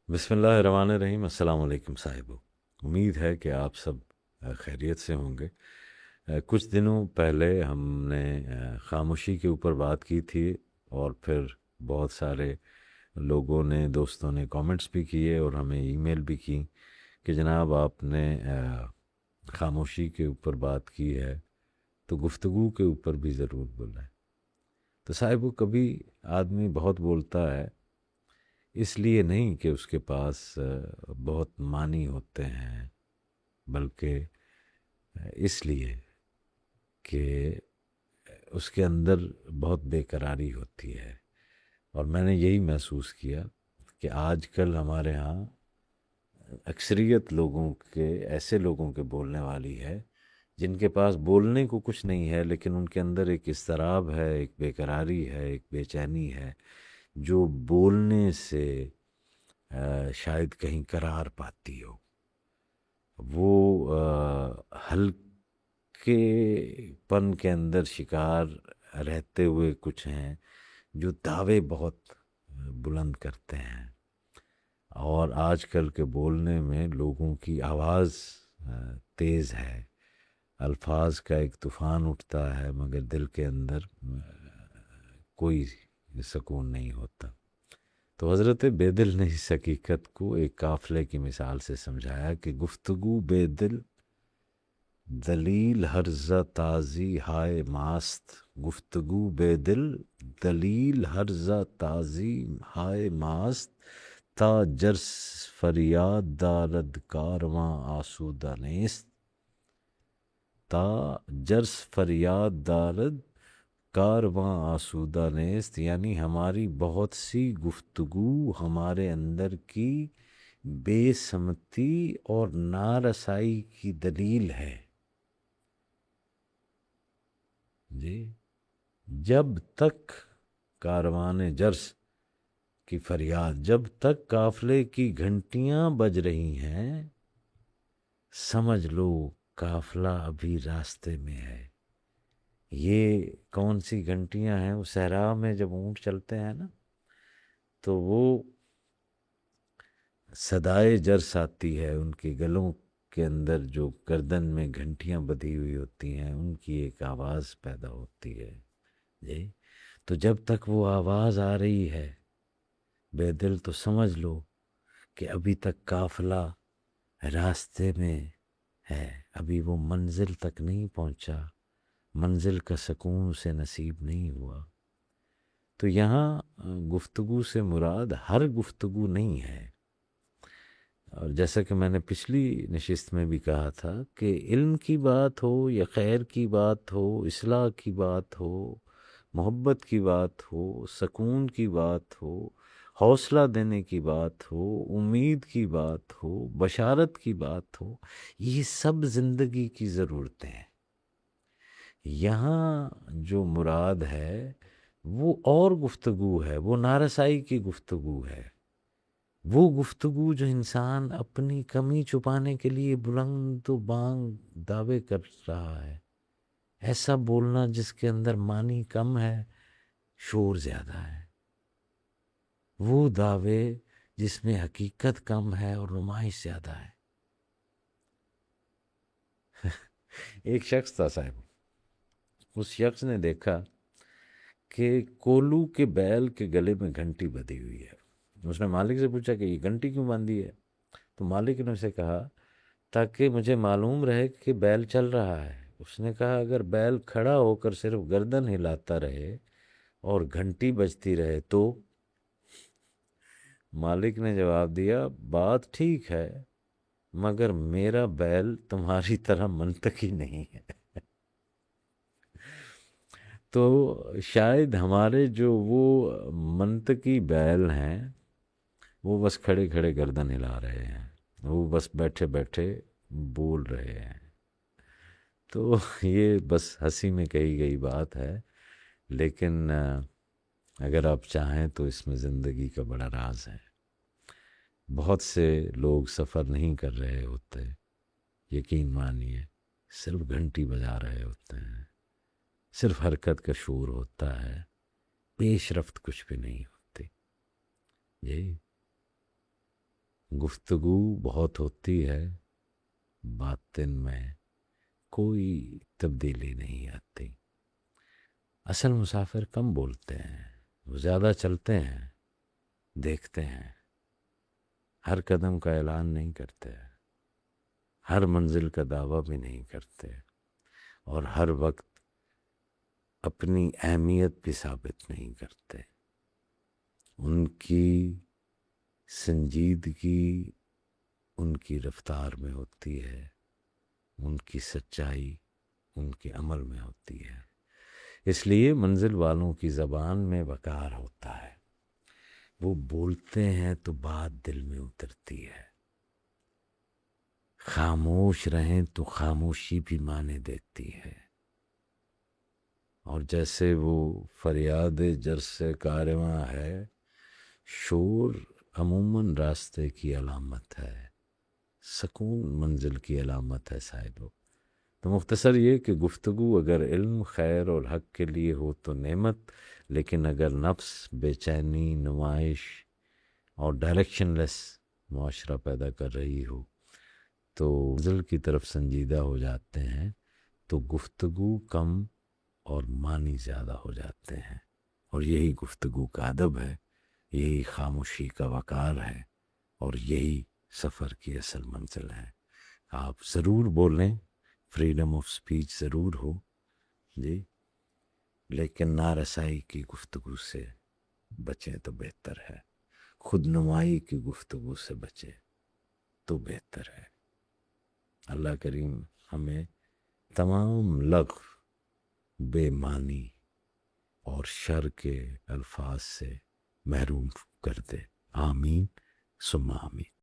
بسم اللہ الرحمن الرحیم۔ السلام علیکم صاحبو، امید ہے کہ آپ سب خیریت سے ہوں گے۔ کچھ دنوں پہلے ہم نے خاموشی کے اوپر بات کی تھی، اور پھر بہت سارے لوگوں نے، دوستوں نے کامنٹس بھی کیے اور ہمیں ای میل بھی کی کہ جناب آپ نے خاموشی کے اوپر بات کی ہے تو گفتگو کے اوپر بھی ضرور بولیں۔ تو صاحبو، کبھی آدمی بہت بولتا ہے، اس لیے نہیں کہ اس کے پاس بہت معنی ہوتے ہیں، بلکہ اس لیے کہ اس کے اندر بہت بے قراری ہوتی ہے۔ اور میں نے یہی محسوس کیا کہ آج کل ہمارے ہاں اکثریت لوگوں کے، ایسے لوگوں کے بولنے والی ہے جن کے پاس بولنے کو کچھ نہیں ہے، لیکن ان کے اندر ایک اضطراب ہے، ایک بے قراری ہے، ایک بے چینی ہے، جو بولنے سے شاید کہیں قرار پاتی ہو۔ وہ ہلکے پن کے اندر شکار رہتے ہوئے کچھ ہیں جو دعوے بہت بلند کرتے ہیں، اور آج کل کے بولنے میں لوگوں کی آواز تیز ہے، الفاظ کا ایک طوفان اٹھتا ہے، مگر دل کے اندر کوئی سکون نہیں ہوتا۔ تو حضرت بے دل نے اس حقیقت کو ایک قافلے کی مثال سے سمجھایا کہ گفتگو بے دل دلیل ہرزہ تازی ہائے ماست، گفتگو بے دل دلیل ہرزہ تازی ہائے ماست، تا جرس فریاد دارد کارواں آسودہ نیست، تا جرس فریاد دارد کارواں آسودہ نیست، یعنی ہماری بہت سی گفتگو ہمارے اندر کی بے سمتی اور نارسائی کی دلیل ہے۔ جی، جب تک کاروان جرس کی فریاد، جب تک قافلے کی گھنٹیاں بج رہی ہیں، سمجھ لو قافلہ ابھی راستے میں ہے۔ یہ کون سی گھنٹیاں ہیں؟ وہ صحرا میں جب اونٹ چلتے ہیں نا، تو وہ صدائے جرس آتی ہے، ان کے گلوں کے اندر جو گردن میں گھنٹیاں بدھی ہوئی ہوتی ہیں، ان کی ایک آواز پیدا ہوتی ہے۔ جی، تو جب تک وہ آواز آ رہی ہے بے دل، تو سمجھ لو کہ ابھی تک قافلہ راستے میں ہے، ابھی وہ منزل تک نہیں پہنچا، منزل کا سکون اسے نصیب نہیں ہوا۔ تو یہاں گفتگو سے مراد ہر گفتگو نہیں ہے، اور جیسا کہ میں نے پچھلی نشست میں بھی کہا تھا کہ علم کی بات ہو یا خیر کی بات ہو، اصلاح کی بات ہو، محبت کی بات ہو، سکون کی بات ہو، حوصلہ دینے کی بات ہو، امید کی بات ہو، بشارت کی بات ہو، یہ سب زندگی کی ضرورتیں ہیں۔ یہاں جو مراد ہے وہ اور گفتگو ہے، وہ نارسائی کی گفتگو ہے، وہ گفتگو جو انسان اپنی کمی چھپانے کے لیے بلند و بانگ دعوے کر رہا ہے، ایسا بولنا جس کے اندر معنی کم ہے، شور زیادہ ہے، وہ دعوے جس میں حقیقت کم ہے اور نمائش زیادہ ہے۔ ایک شخص تھا صاحب، اس شخص نے دیکھا کہ کولو کے بیل کے گلے میں گھنٹی بندھی ہوئی ہے۔ اس نے مالک سے پوچھا کہ یہ گھنٹی کیوں باندھی ہے؟ تو مالک نے اسے کہا تاکہ مجھے معلوم رہے کہ بیل چل رہا ہے۔ اس نے کہا اگر بیل کھڑا ہو کر صرف گردن ہلاتا رہے اور گھنٹی بجتی رہے تو؟ مالک نے جواب دیا بات ٹھیک ہے، مگر میرا بیل تمہاری طرح منطقی نہیں ہے۔ تو شاید ہمارے جو وہ منطقی بیل ہیں، وہ بس کھڑے کھڑے گردن ہلا رہے ہیں، وہ بس بیٹھے بیٹھے بول رہے ہیں۔ تو یہ بس ہنسی میں کہی گئی بات ہے، لیکن اگر آپ چاہیں تو اس میں زندگی کا بڑا راز ہے۔ بہت سے لوگ سفر نہیں کر رہے ہوتے، یقین مانیے، صرف گھنٹی بجا رہے ہوتے ہیں، صرف حرکت کا شور ہوتا ہے، پیش رفت کچھ بھی نہیں ہوتی۔ جی، گفتگو بہت ہوتی ہے، باطن میں کوئی تبدیلی نہیں آتی۔ اصل مسافر کم بولتے ہیں، وہ زیادہ چلتے ہیں، دیکھتے ہیں، ہر قدم کا اعلان نہیں کرتے، ہر منزل کا دعویٰ بھی نہیں کرتے، اور ہر وقت اپنی اہمیت بھی ثابت نہیں کرتے۔ ان کی سنجیدگی ان کی رفتار میں ہوتی ہے، ان کی سچائی ان کے عمل میں ہوتی ہے۔ اس لیے منزل والوں کی زبان میں وقار ہوتا ہے، وہ بولتے ہیں تو بات دل میں اترتی ہے، خاموش رہیں تو خاموشی بھی معنی دیتی ہے۔ اور جیسے وہ فریاد جرس کارواں ہے، شور عموماً راستے کی علامت ہے، سکون منزل کی علامت ہے صاحبو۔ تو مختصر یہ کہ گفتگو اگر علم، خیر اور حق کے لیے ہو تو نعمت، لیکن اگر نفس، بے چینی، نمائش اور ڈائریکشن لیس معاشرہ پیدا کر رہی ہو تو منزل کی طرف سنجیدہ ہو جاتے ہیں، تو گفتگو کم اور معنی زیادہ ہو جاتے ہیں۔ اور یہی گفتگو کا ادب ہے، یہی خاموشی کا وقار ہے، اور یہی سفر کی اصل منزل ہے۔ آپ ضرور بولیں، فریڈم آف سپیچ ضرور ہو جی، لیکن نارسائی کی گفتگو سے بچیں تو بہتر ہے، خود نمائی کی گفتگو سے بچیں تو بہتر ہے۔ اللہ کریم ہمیں تمام لغو، بے معنی اور شر کے الفاظ سے محروم کر دے، آمین ثم آمین۔